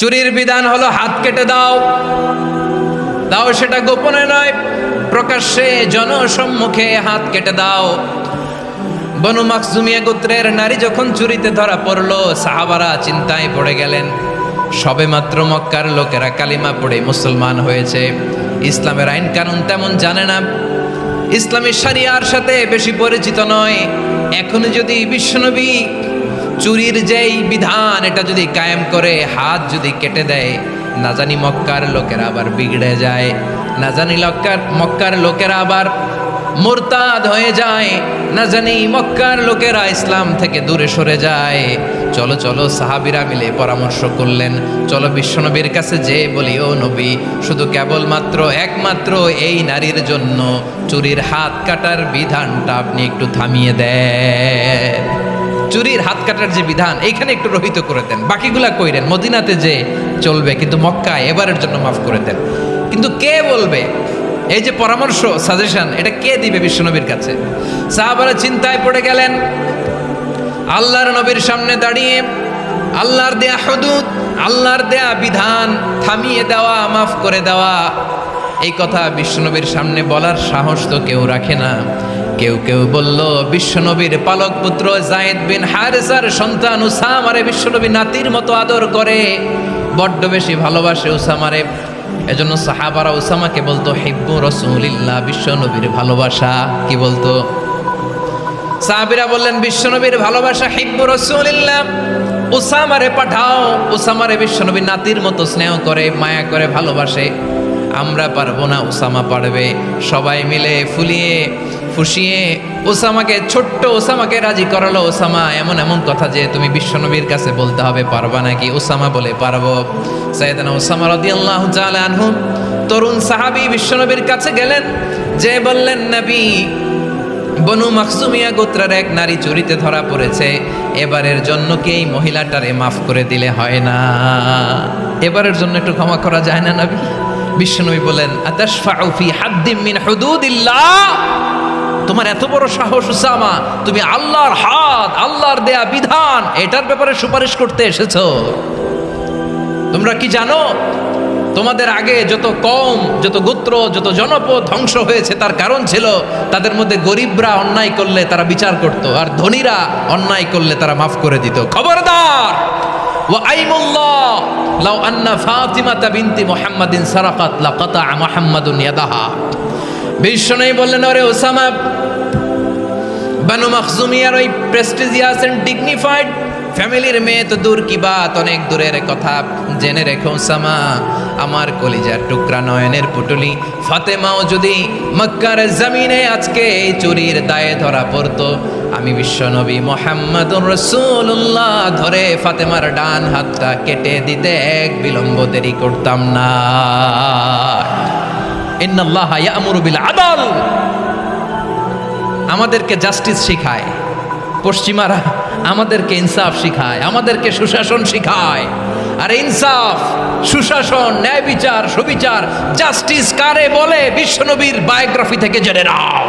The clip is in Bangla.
চুরির বিধান হলো হাত কেটে দাও, দাও সেটা গোপনে নয়, প্রকাশ্যে জনসম্মুখে হাত কেটে দাও। বনু মাখজুমিয়া গোত্রের নারী যখন চুরিতে ধরা পড়লো, সাহাবারা চিন্তায় পড়ে গেলেন। সবেমাত্র মক্কার লোকেরা কালিমা পড়ে মুসলমান হয়েছে, ইসলামের আইন কানুন তেমন জানে না, ইসলামী শরিয়ার সাথে বেশি পরিচিত নয়। এখন যদি বিশ্বনবী চুরির যেই বিধান এটা যদি কায়েম করে হাত যদি কেটে দেয়, না জানি মক্কার লোকেরা আবার বিগড়ে যায়, না জানি মক্কার লোকেরা আবার মুরতাদ হয়ে যায়, না জানি মক্কার লোকেরা ইসলাম থেকে দূরে সরে যায়। চলো চলো সাহাবীরা মিলে পরামর্শ করলেন, চলো বিশ্বনবীর কাছে যে বলি, ও নবী, শুধু কেবলমাত্র একমাত্র এই নারীর জন্য চুরির হাত কাটার বিধানটা আপনি একটু থামিয়ে দেন। চুরির হাত কাটার যে বিধান এইখানে একটু রহিত করে দেন, বাকিগুলা কইরেন মদিনাতে যে চলবে, কিন্তু মক্কায় এবারের জন্য মাফ করে দেন। কিন্তু কে বলবে? এই যে পরামর্শ, সাজেশন, এটা কে দিবে বিশ্বনবীর কাছে? সাহাবারা চিন্তায় পড়ে গেলেন। আল্লাহর নবীর সামনে দাঁড়িয়ে আল্লাহর দেয়া হুদুদ, আল্লাহর দেয়া বিধান থামিয়ে দেওয়া, মাফ করে দেওয়া, এই কথা বিশ্বনবীর সামনে বলার সাহস তো কেউ রাখে না। কেউ কেউ বলল, বিশ্বনবীর পালক পুত্র যায়েদ বিন হারেসার সন্তান উসামারে বিশ্বনবী নাতির মতো আদর করে, বড্ড বেশি ভালোবাসে উসামারে। এজন্য সাহাবারা উসামাকে বলতো হিব্বু রাসূলিল্লাহ, বিশ্বনবীর ভালোবাসা। কি বলতো? সাহাবীরা বললেন, বিশ্বনবীর ভালোবাসা হিব্বু রাসূলিল্লাহ, উসামারে পাঠাও। উসামারে বিশ্বনবী নাতির মতো স্নেহ করে, মায়া করে, ভালোবাসে। আমরা পারবো না, উসামা পারবে। সবাই মিলে ফুলিয়ে ফুসিয়ে ওসামাকে, ছোট্ট ওসামাকে রাজি করালো। ওসামা, এমন এমন কথা যে তুমি বিশ্বনবীর কাছে বলতে হবে, পারবা নাকি? ওসামা বলে, পারবো। সাইয়েদনা ওসামা রাদিয়াল্লাহু তাআলা আনহু তরুণ সাহাবী বিশ্বনবীর কাছে গেলেন, যে বললেন, নবী, বনু মাখজুমিয়া গোত্রের এক নারী চুরিতে ধরা পড়েছে, এবারের জন্য কি এই মহিলাটারে মাফ করে দিলে হয় না? এবারের জন্য একটু ক্ষমা করা যায় না নবী? বিশ্বনবী বলেন, আতাশফাউ ফি হাদ্দিম মিন হুদুদিল্লাহ, তোমার এত বড় সাহস উসামা, তুমি আল্লাহর হাত, আল্লাহর দেয়া বিধান, এটার ব্যাপারে সুপারিশ করতে এসেছো? তোমরা কি জানো তোমাদের আগে যত কওম, যত গোত্র, যত জনপদ ধ্বংস হয়েছে তার কারণ ছিল তাদের মধ্যে গরিবরা অন্যায় করলে তারা বিচার করত, আর ধনীরা অন্যায় করলে তারা মাফ করে দিত। খবরদার! ওয়া আইমুল্লাহ লাউ আন্না ফাতিমাতা বিনতি মুহাম্মাদিন সারাকাত লাকাতা মুহাম্মাদুন ইয়াদাহা। বিশ্বনবী বললেন, ওরে ওসামা, বানু মাখজুমিয়ার ওই প্রেস্টিজিয়াস এন্ড ডিগনিফাইড ফ্যামিলির মেয়ে তো দূর কি বাত, অনেক দূরের কথা। জেনে রেখো ওসামা, আমার কলিজার টুকরা, নয়নের পুটুলি ফাতেমাও যদি মক্কার জমিনে আজকে এই চুরির দায়ে ধরা পড়তো, আমি বিশ্বনবী মুহাম্মাদুর রাসূলুল্লাহ ধরে ফাতেমার ডান হাতটা কেটে দিতে এক বিলম্ব দেরি করতাম না। ইন্নাল্লাহা ইয়া'মুরু বিল আদল, আমাদেরকে জাস্টিস শিখায় পশ্চিমারা, আমাদেরকে ইনসাফ শিখায়, আমাদেরকে সুশাসন শিখায়। আর ইনসাফ, সুশাসন, ন্যায় বিচার, সুবিচার, জাস্টিস কারে বলে বিশ্বনবীর বায়োগ্রাফি থেকে জেনে নাও।